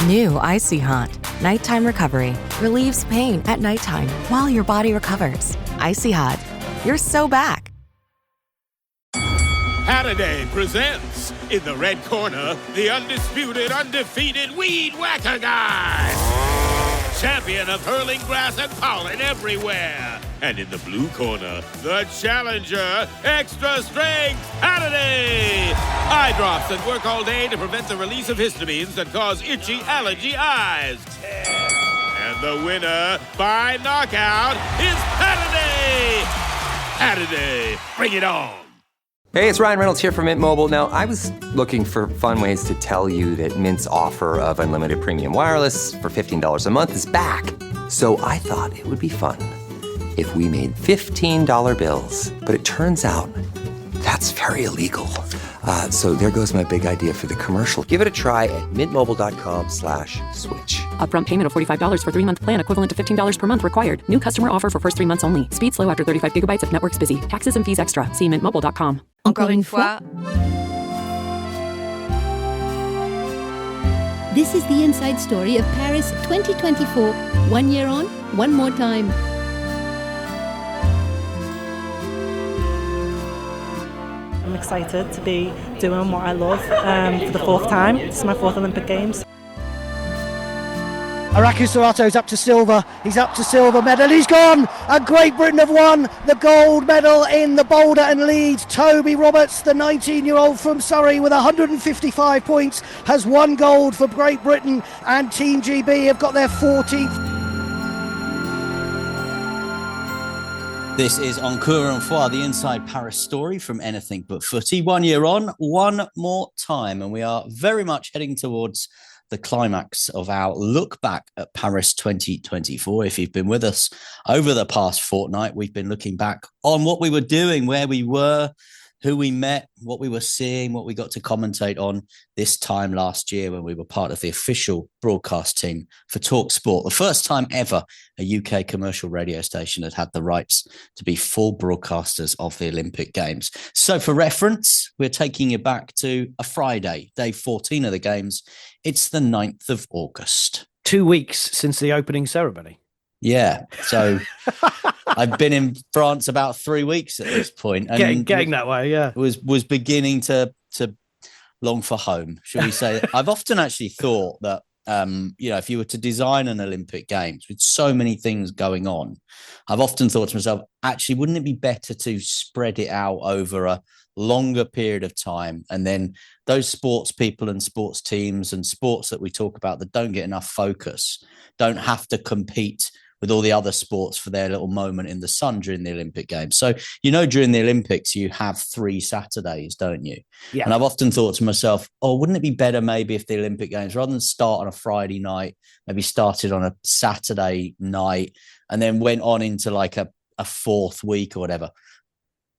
New Icy Hot. Nighttime recovery. Relieves pain at nighttime while your body recovers. Icy Hot. You're so back. Halliday presents, in the red corner, the undisputed, undefeated Weed Whacker Guy. Champion of hurling grass and pollen everywhere. And in the blue corner, the challenger, extra strength Halliday. Eye drops that work all day to prevent the release of histamines that cause itchy allergy eyes. And the winner by knockout is Halliday. Halliday, bring it on. Hey, it's Ryan Reynolds here from Mint Mobile. Now, I was looking for fun ways to tell you that Mint's offer of unlimited premium wireless for $15 a month is back. So I thought it would be fun if we made $15 bills. But it turns out that's very illegal. So there goes my big idea for the commercial. Give it a try at mintmobile.com/switch. Upfront payment of $45 for 3-month plan, equivalent to $15 per month required. New customer offer for first 3 months only. Speed slow after 35 gigabytes if network's busy. Taxes and fees extra. See mintmobile.com. Encore une fois. This is the inside story of Paris 2024. 1 year on, one more time. I'm excited to be doing what I love for the fourth time. This is my fourth Olympic Games. Araku Sorato's up to silver. He's up to silver medal. He's gone. And Great Britain have won the gold medal in the boulder and lead. Toby Roberts, the 19-year-old from Surrey with 155 points, has won gold for Great Britain. And Team GB have got their 14th. This is Encore Une Fois, the inside Paris story from Anything But Footy. 1 year on, one more time, and we are very much heading towards the climax of our look back at Paris 2024. If you've been with us over the past fortnight, we've been looking back on what we were doing, where we were, who we met, what we were seeing, what we got to commentate on this time last year when we were part of the official broadcast team for TalkSport. The first time ever a UK commercial radio station had had the rights to be full broadcasters of the Olympic Games. So for reference, we're taking you back to a Friday, day 14 of the Games. It's the 9th of August. 2 weeks since the opening ceremony. Yeah, so I've been in France about 3 weeks at this point, and getting that way, yeah. Was beginning to long for home, should we say? I've often actually thought that if you were to design an Olympic Games with so many things going on, I've often thought to myself, actually, wouldn't it be better to spread it out over a longer period of time, and then those sports people and sports teams and sports that we talk about that don't get enough focus don't have to compete with all the other sports for their little moment in the sun during the Olympic Games. So, during the Olympics, you have 3 Saturdays, don't you? Yeah. And I've often thought to myself, wouldn't it be better maybe if the Olympic Games, rather than start on a Friday night, maybe started on a Saturday night and then went on into like a 4th week or whatever.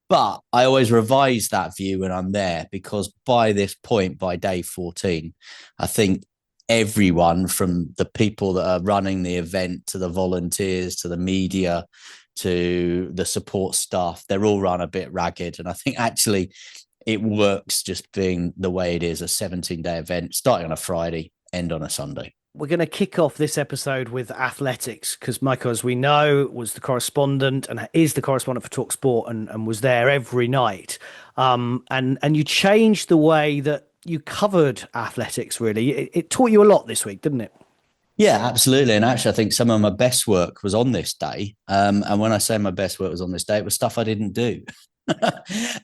But I always revise that view when I'm there, because by this point, by day 14, I think everyone, from the people that are running the event to the volunteers to the media to the support staff, they're all run a bit ragged. And I think actually it works just being the way it is, a 17-day event, starting on a Friday, end on a Sunday. We're going to kick off this episode with athletics because Michael, as we know, was the correspondent and is the correspondent for TalkSport and was there every night. And you changed the way that you covered athletics, really. It taught you a lot this week, didn't it? Yeah, absolutely. And actually, I think some of my best work was on this day. And when I say my best work was on this day, it was stuff I didn't do.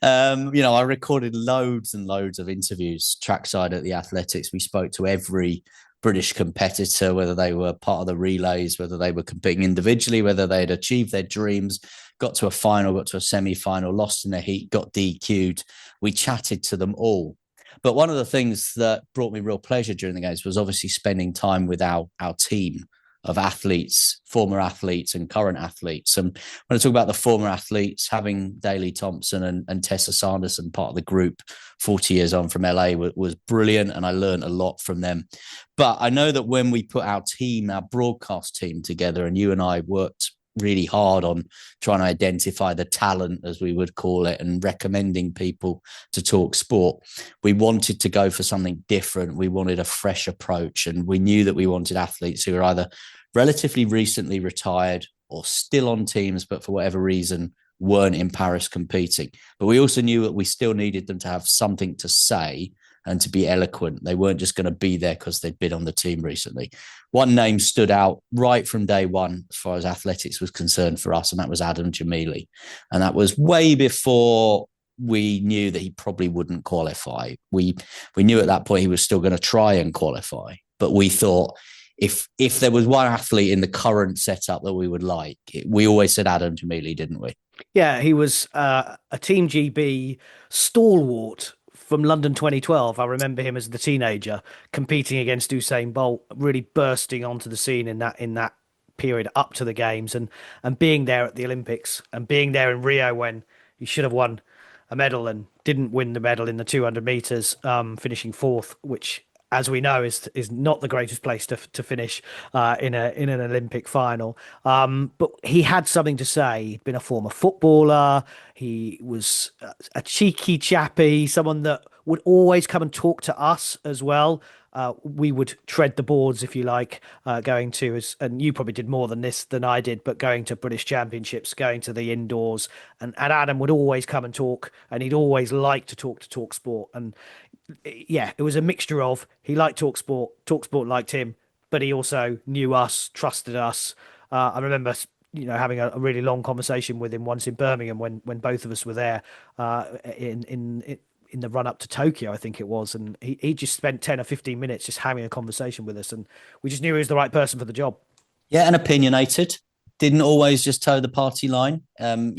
I recorded loads and loads of interviews trackside at the athletics. We spoke to every British competitor, whether they were part of the relays, whether they were competing individually, whether they had achieved their dreams, got to a final, got to a semi-final, lost in the heat, got DQ'd. We chatted to them all. But one of the things that brought me real pleasure during the Games was obviously spending time with our team of athletes, former athletes and current athletes. And when I talk about the former athletes, having Daley Thompson and Tessa Sanderson part of the group 40 years on from LA was brilliant, and I learned a lot from them. But I know that when we put our broadcast team together, and you and I worked really hard on trying to identify the talent, as we would call it, and recommending people to talk sport. We wanted to go for something different. We wanted a fresh approach, and we knew that we wanted athletes who were either relatively recently retired or still on teams, but for whatever reason weren't in Paris competing. But we also knew that we still needed them to have something to say and to be eloquent. They weren't just going to be there because they'd been on the team recently. One name stood out right from day one as far as athletics was concerned for us, and that was Adam Jamili. And that was way before we knew that he probably wouldn't qualify. We knew at that point he was still going to try and qualify, but we thought if there was one athlete in the current setup that we would like, we always said Adam Jamili, didn't we? Yeah, he was a Team GB stalwart from London 2012. I remember him as the teenager competing against Usain Bolt, really bursting onto the scene in that period up to the games, and being there at the Olympics, and being there in Rio when he should have won a medal and didn't win the medal in the 200 meters, finishing fourth, which, as we know, is not the greatest place to finish in an Olympic final. But he had something to say. He'd been a former footballer. He was a cheeky chappy, someone that would always come and talk to us as well. We would tread the boards, if you like, going to, and you probably did more than this than I did, but going to British Championships, going to the indoors, and Adam would always come and talk, and he'd always like to talk sport. And yeah, it was a mixture of he liked talk sport liked him, but he also knew us, trusted us. I remember, having a really long conversation with him once in Birmingham when both of us were there in the run up to Tokyo, I think it was, and he just spent 10 or 15 minutes just having a conversation with us, and we just knew he was the right person for the job. Yeah, and opinionated. Didn't always just toe the party line, and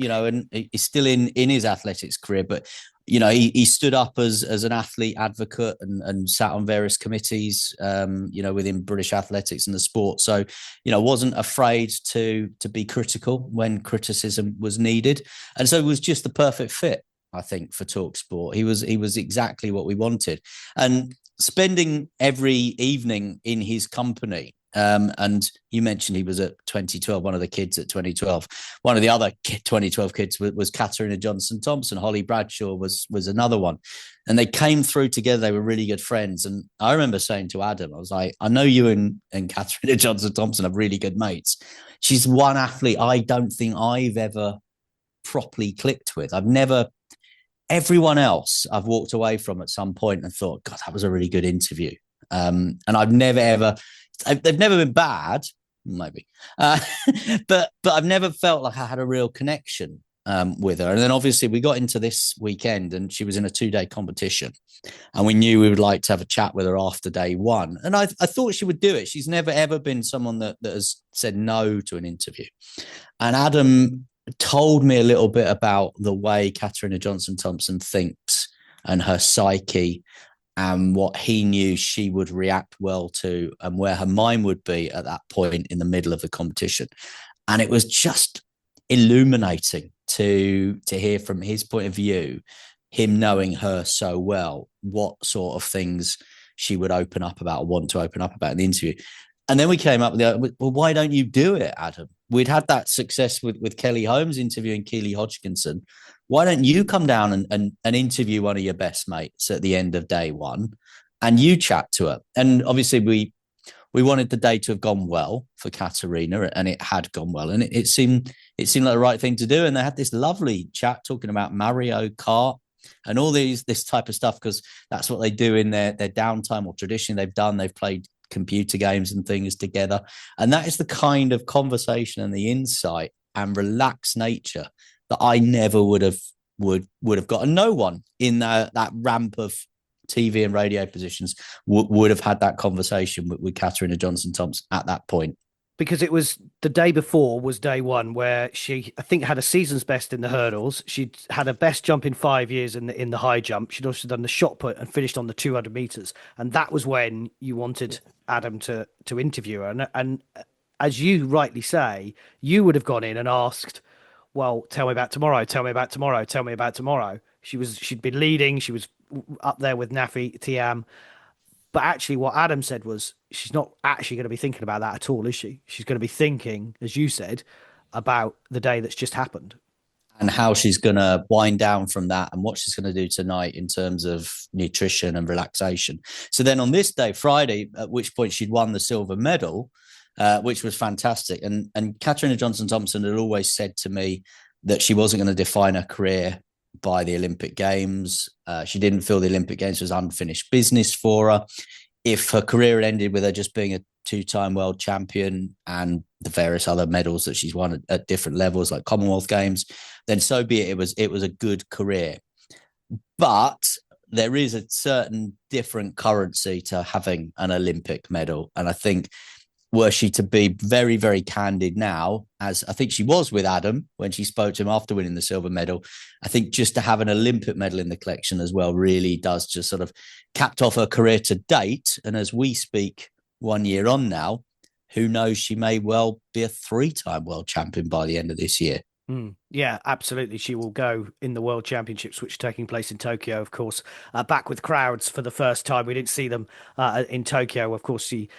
he's still in his athletics career, but he stood up as an athlete advocate and sat on various committees, within British athletics and the sport. So, wasn't afraid to be critical when criticism was needed, and so it was just the perfect fit, I think, for TalkSport. He was exactly what we wanted, and spending every evening in his company. And you mentioned he was at 2012, one of the kids at 2012. One of the other 2012 kids was Katarina Johnson-Thompson. Holly Bradshaw was another one. And they came through together. They were really good friends. And I remember saying to Adam, I was like, I know you and Katarina Johnson-Thompson are really good mates. She's one athlete I don't think I've ever properly clicked with. Everyone else I've walked away from at some point and thought, God, that was a really good interview. And I've never, ever... They've never been bad, maybe, but I've never felt like I had a real connection with her. And then obviously we got into this weekend, and she was in a 2-day competition, and we knew we would like to have a chat with her after day one. And I thought she would do it. She's never ever been someone that has said no to an interview. And Adam told me a little bit about the way Katarina Johnson-Thompson thinks and her psyche, and what he knew she would react well to, and where her mind would be at that point in the middle of the competition. And it was just illuminating to hear from his point of view, him knowing her so well, what sort of things she would open up about or want to open up about in the interview. And then we came up with well, why don't you do it, Adam? We'd had that success with Kelly Holmes interviewing Keely Hodgkinson. Why don't you come down and interview one of your best mates at the end of day one, and you chat to her? And obviously we wanted the day to have gone well for Katarina, and it had gone well, and it seemed like the right thing to do. And they had this lovely chat talking about Mario Kart and all this type of stuff, because that's what they do in their downtime, or tradition they've played computer games and things together. And that is the kind of conversation and the insight and relaxed nature that I never would have gotten. No one in that ramp of TV and radio positions would have had that conversation with Katarina Johnson-Thompson at that point. Because it was the day before was day one, where she, I think, had a season's best in the hurdles. She'd had her best jump in 5 years in the high jump. She'd also done the shot put and finished on the 200 meters. And that was when you wanted Adam to interview her. And as you rightly say, you would have gone in and asked, well, tell me about tomorrow. Tell me about tomorrow. Tell me about tomorrow. She'd been leading. She was up there with Nafi Tiam. But actually what Adam said was, she's not actually going to be thinking about that at all, is she? She's going to be thinking, as you said, about the day that's just happened. And how she's going to wind down from that and what she's going to do tonight in terms of nutrition and relaxation. So then on this day, Friday, at which point she'd won the silver medal, which was fantastic. And Katarina Johnson-Thompson had always said to me that she wasn't going to define her career by the Olympic Games. She didn't feel the Olympic Games was unfinished business for her. If her career had ended with her just being a two-time world champion and the various other medals that she's won at different levels, like Commonwealth Games, then so be it. It was a good career. But there is a certain different currency to having an Olympic medal. And I think were she to be very, very candid now, as I think she was with Adam when she spoke to him after winning the silver medal, I think just to have an Olympic medal in the collection as well really does just sort of capped off her career to date. And as we speak 1 year on now, who knows, she may well be a 3-time world champion by the end of this year. Yeah, absolutely. She will go in the World Championships, which are taking place in Tokyo, of course, back with crowds for the first time. We didn't see them in Tokyo. Of course, she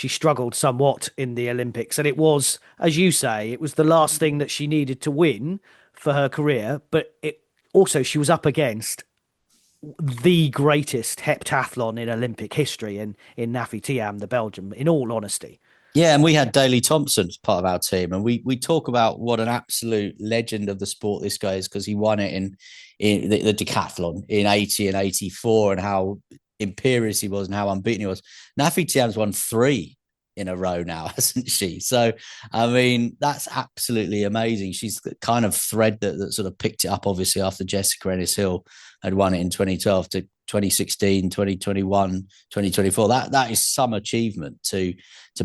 struggled somewhat in the Olympics. And it was, as you say, it was the last thing that she needed to win for her career. But it also, she was up against the greatest heptathlon in Olympic history in Nafi Thiam, the Belgian, in all honesty. Yeah, and we had Daley Thompson as part of our team, and we talk about what an absolute legend of the sport this guy is because he won it in the decathlon in 80 and 84 and how imperious he was and how unbeaten he was. Nafi Thiam's won 3 in a row now, hasn't she? So, I mean, that's absolutely amazing. She's the kind of thread that sort of picked it up, obviously, after Jessica Ennis-Hill had won it in 2012 to 2016, 2021, 2024. That is some achievement to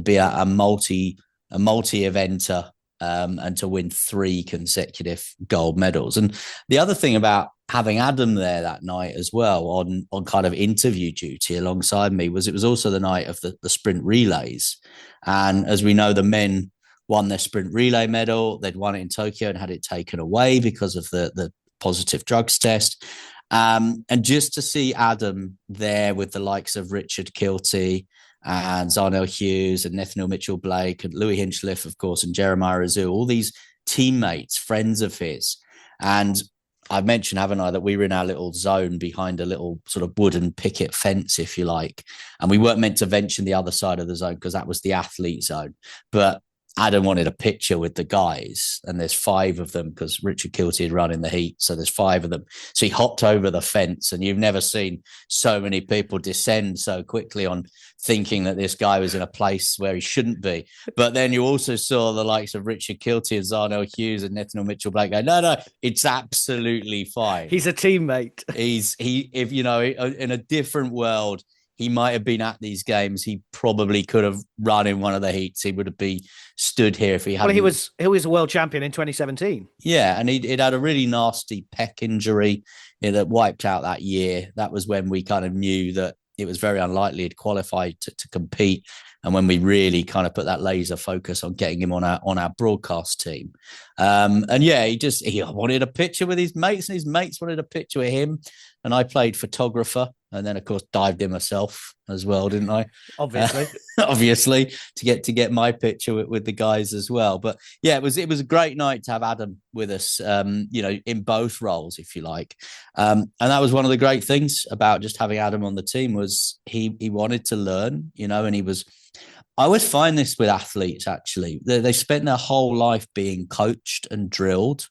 be a multi-eventer and to win 3 consecutive gold medals. And the other thing about having Adam there that night as well on kind of interview duty alongside me was it was also the night of the sprint relays. And as we know, the men won their sprint relay medal. They'd won it in Tokyo and had it taken away because of the positive drugs test. And just to see Adam there with the likes of Richard Kilty and Zarnell Hughes and Nathaniel Mitchell-Blake and Louis Hinchliffe, of course, and Jeremiah Azul, all these teammates, friends of his. And I've mentioned, haven't I, that we were in our little zone behind a little sort of wooden picket fence, if you like. And we weren't meant to venture the other side of the zone because that was the athlete zone. But Adam wanted a picture with the guys, and there's 5 of them because Richard Kilty had run in the heat. So there's 5 of them. So he hopped over the fence, and you've never seen so many people descend so quickly on thinking that this guy was in a place where he shouldn't be. But then you also saw the likes of Richard Kilty and Zarnell Hughes and Nathaniel Mitchell-Blake go, no, it's absolutely fine. He's a teammate. If you know, in a different world, he might have been at these games. He probably could have run in one of the heats. He would have been stood here if he hadn't. Well, he was a world champion in 2017. Yeah, and he'd had a really nasty pec injury that wiped out that year. That was when we kind of knew that it was very unlikely he'd qualified to compete. And when we really kind of put that laser focus on getting him on our broadcast team. And yeah, he wanted a picture with his mates, and his mates wanted a picture with him. And I played photographer, and then of course dived in myself as well, didn't I? Obviously, to get my picture with the guys as well. But yeah, it was a great night to have Adam with us, in both roles, if you like. And that was one of the great things about just having Adam on the team was he wanted to learn, and he was. I always find this with athletes, actually. They spent their whole life being coached and drilled.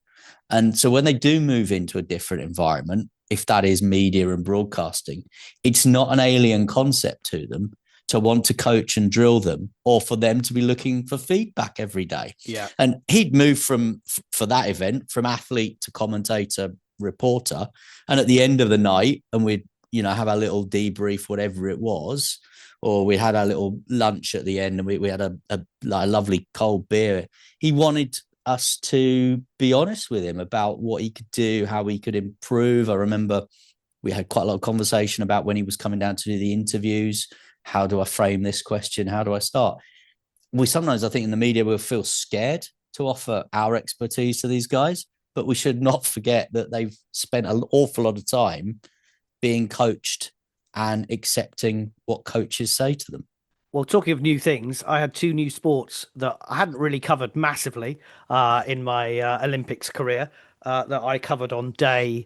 And so when they do move into a different environment, if that is media and broadcasting, it's not an alien concept to them to want to coach and drill them or for them to be looking for feedback every day. Yeah. And he'd moved for that event from athlete to commentator, reporter. And at the end of the night, and we'd, have our little debrief, whatever it was, or we had our little lunch at the end and we had a lovely cold beer. He wanted us to be honest with him about what he could do, how he could improve. I remember we had quite a lot of conversation about when he was coming down to do the interviews. How do I frame this question? How do I start? We sometimes, I think in the media, we'll feel scared to offer our expertise to these guys, but we should not forget that they've spent an awful lot of time being coached and accepting what coaches say to them. Well, talking of new things, I had two new sports that I hadn't really covered massively in my Olympics career that I covered on day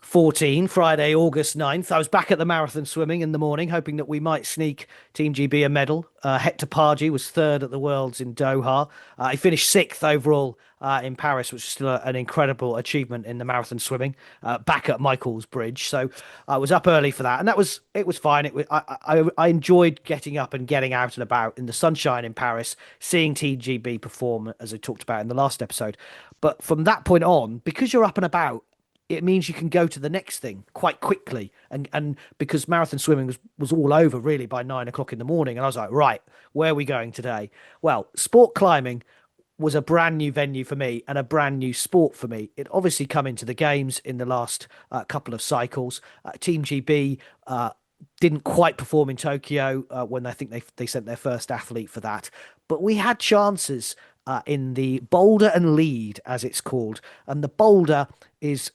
14, Friday, August 9th. I was back at the marathon swimming in the morning, hoping that we might sneak Team GB a medal. Hector Pargy was third at the Worlds in Doha. He finished sixth overall in Paris, which is still an incredible achievement in the marathon swimming, back at Michael's Bridge. So I was up early for that, and it was fine. I enjoyed getting up and getting out and about in the sunshine in Paris, seeing Team GB perform, as I talked about in the last episode. But from that point on, because you're up and about, it means you can go to the next thing quite quickly. And because marathon swimming was all over really by 9 o'clock in the morning. And I was like, right, where are we going today? Well, sport climbing was a brand new venue for me and a brand new sport for me. It obviously come into the games in the last couple of cycles. Team GB didn't quite perform in Tokyo when I think they sent their first athlete for that. But we had chances in the boulder and lead, as it's called. And the boulder is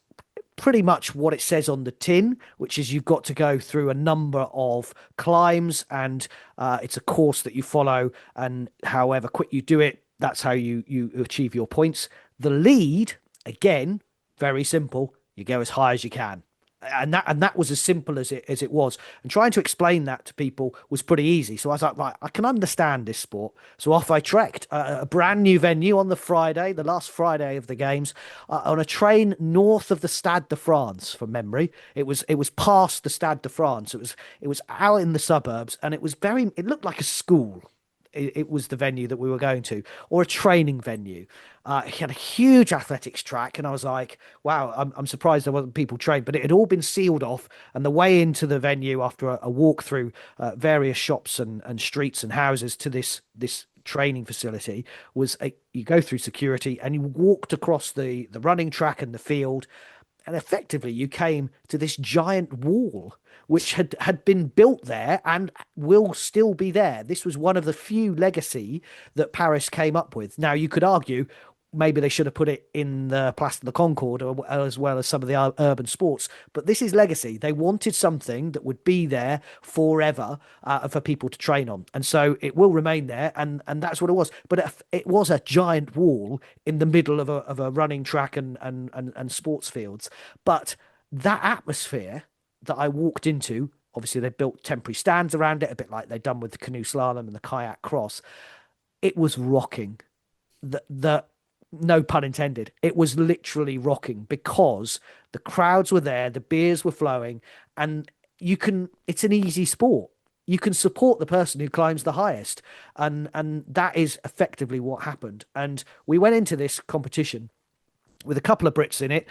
pretty much what it says on the tin, which is you've got to go through a number of climbs, and it's a course that you follow, and however quick you do it, that's how you achieve your points. The lead, again, very simple. You go as high as you can. And that was as simple as it was. And trying to explain that to people was pretty easy. So I was like, right, I can understand this sport. So off I trekked, a brand new venue on the Friday, the last Friday of the games, on a train north of the Stade de France, from memory. It was past the Stade de France. It was out in the suburbs, and it looked like a school. It was the venue that we were going to, or a training venue. He had a huge athletics track, and I was like, wow, I'm surprised there wasn't people trained, but it had all been sealed off. And the way into the venue, after a walk through various shops and streets and houses to this training facility, was you go through security and you walked across the running track and the field. And effectively, you came to this giant wall, which had been built there and will still be there. This was one of the few legacy that Paris came up with. Now, you could argue maybe they should have put it in the Place de la Concorde, as well as some of the urban sports. But this is legacy. They wanted something that would be there forever for people to train on. And so it will remain there. And that's what it was. But it was a giant wall in the middle of a running track and sports fields. But that atmosphere that I walked into, obviously they built temporary stands around it, a bit like they'd done with the canoe slalom and the kayak cross. It was rocking. The no pun intended. It was literally rocking because the crowds were there, the beers were flowing, and it's an easy sport. You can support the person who climbs the highest. And that is effectively what happened. And we went into this competition with a couple of Brits in it,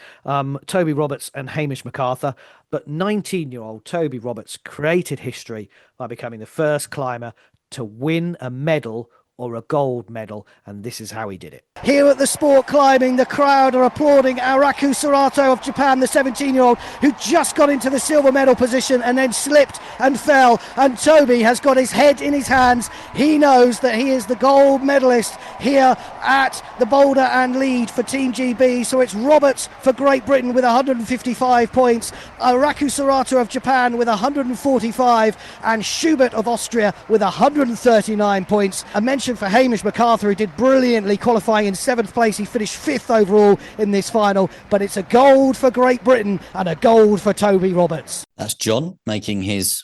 Toby Roberts and Hamish MacArthur. But 19-year-old Toby Roberts created history by becoming the first climber to win a medal or a gold medal, and this is how he did it. Here at the sport climbing, the crowd are applauding Araku Sarato of Japan, the 17-year-old who just got into the silver medal position and then slipped and fell. And Toby has got his head in his hands. He knows that he is the gold medalist here at the boulder and lead for Team GB. So it's Roberts for Great Britain with 155 points, Araku Sarato of Japan with 145, and Schubert of Austria with 139 points. A mention for Hamish MacArthur, who did brilliantly, qualifying in 7th place. He finished 5th overall in this final, but it's a gold for Great Britain and a gold for Toby Roberts. That's John making his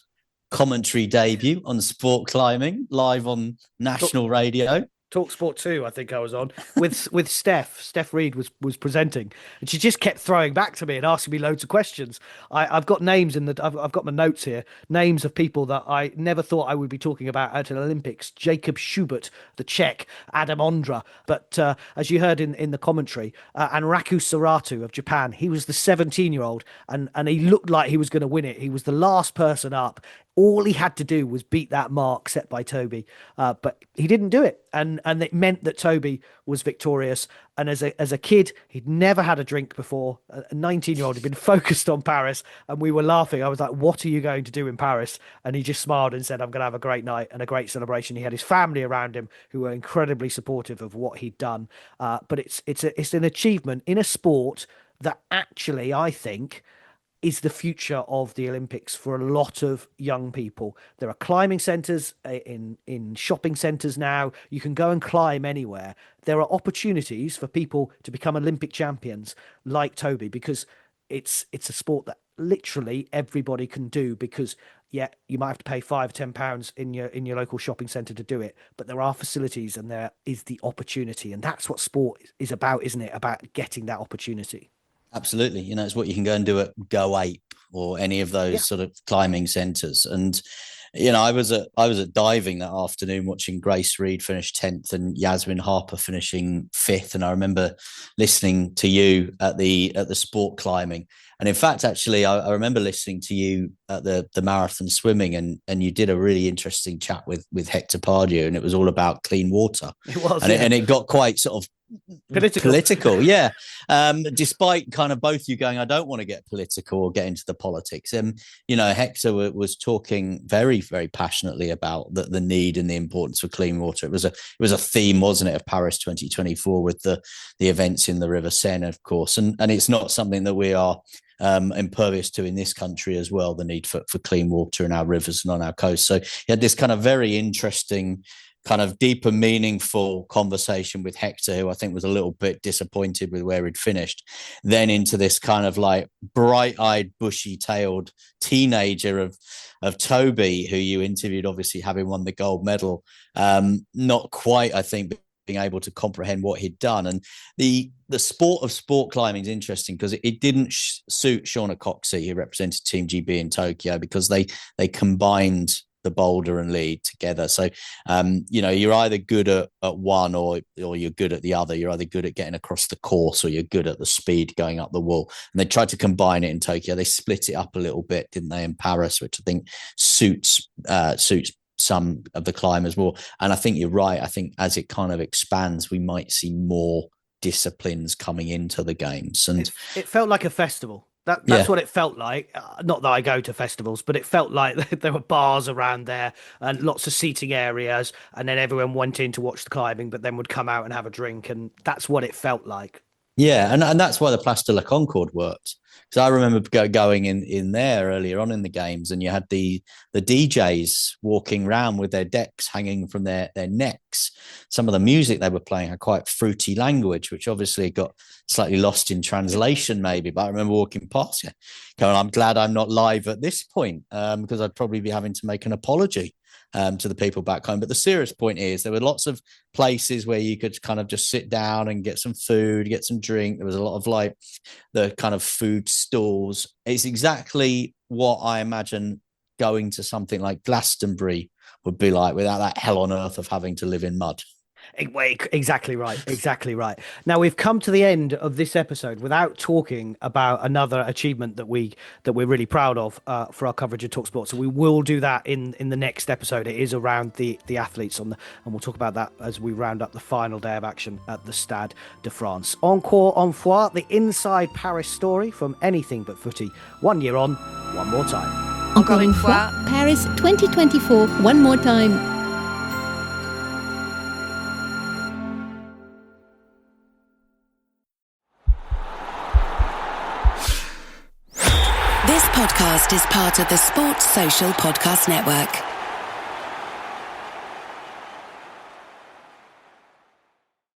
commentary debut on sport climbing live on national radio. Talksport 2, I think I was on with Steph. Steph Reed was presenting, and she just kept throwing back to me and asking me loads of questions. I've got names I've got my notes here, names of people that I never thought I would be talking about at an Olympics. Jacob Schubert, the Czech, Adam Ondra, but as you heard in the commentary, and Raku Saratu of Japan. He was the 17-year-old, and he looked like he was going to win it. He was the last person up. All he had to do was beat that mark set by Toby, but he didn't do it, and it meant that Toby was victorious. And as a kid, he'd never had a drink before. A 19-year-old had been focused on Paris, and we were laughing. I was like, "What are you going to do in Paris?" And he just smiled and said, "I'm going to have a great night and a great celebration." He had his family around him who were incredibly supportive of what he'd done. But it's an achievement in a sport that actually, I think, is the future of the Olympics for a lot of young people. There are climbing centres in shopping centres now. You can go and climb anywhere. There are opportunities for people to become Olympic champions like Toby, because it's a sport that literally everybody can do, because you might have to pay £5 or £10 in your local shopping centre to do it, but there are facilities and there is the opportunity, and that's what sport is about, isn't it? About getting that opportunity. Absolutely. You know, it's what you can go and do at Go Ape or any of those sort of climbing centres. And, you know, I was at diving that afternoon watching Grace Reed finish 10th and Yasmin Harper finishing 5th. And I remember listening to you at the sport climbing. And in fact, actually, I remember listening to you at the marathon swimming, and you did a really interesting chat with Hector Pardew, and it was all about clean water. It was, and it got quite sort of political, yeah. Despite kind of both you going, I don't want to get political or get into the politics. You know, Hector was talking very, very passionately about the need and the importance for clean water. It was a theme, wasn't it, of Paris 2024 with the events in the River Seine, of course. And it's not something that we are impervious to in this country as well, the need for clean water in our rivers and on our coast. So you had this kind of very interesting, kind of deeper, meaningful conversation with Hector, who I think was a little bit disappointed with where he'd finished, then into this kind of like bright-eyed, bushy-tailed teenager of Toby, who you interviewed, obviously having won the gold medal. Not quite, I think, being able to comprehend what he'd done. And the sport of sport climbing is interesting because it didn't suit Shauna Coxey, who represented Team GB in Tokyo, because they combined the boulder and lead together. So, you know, you're either good at one or you're good at the other. You're either good at getting across the course or you're good at the speed going up the wall. And they tried to combine it in Tokyo. They split it up a little bit, didn't they, in Paris, which I think suits some of the climbers more. And I think you're right. I think as it kind of expands, we might see more disciplines coming into the games. And it felt like a festival. That's what it felt like. Not that I go to festivals, but it felt like there were bars around there and lots of seating areas, and then everyone went in to watch the climbing, but then would come out and have a drink, and that's what it felt like. Yeah, and that's why the Place de la Concorde worked. Because I remember going in there earlier on in the games, and you had the DJs walking around with their decks hanging from their necks. Some of the music they were playing had quite fruity language, which obviously got slightly lost in translation maybe. But I remember walking past it, going, I'm glad I'm not live at this point, because I'd probably be having to make an apology to the people back home. But the serious point is there were lots of places where you could kind of just sit down and get some food, get some drink. There was a lot of like the kind of food stalls. It's exactly what I imagine going to something like Glastonbury would be like without that hell on earth of having to live in mud. Exactly right. Now we've come to the end of this episode without talking about another achievement that we're really proud of for our coverage of TalkSport. So we will do that in the next episode. It is around the athletes and we'll talk about that as we round up the final day of action at the Stade de France. Encore Une Fois, the inside Paris story from Anything But Footy. 1 year on, one more time. Encore Une Fois, Paris 2024, one more time. This podcast is part of the Sports Social Podcast Network.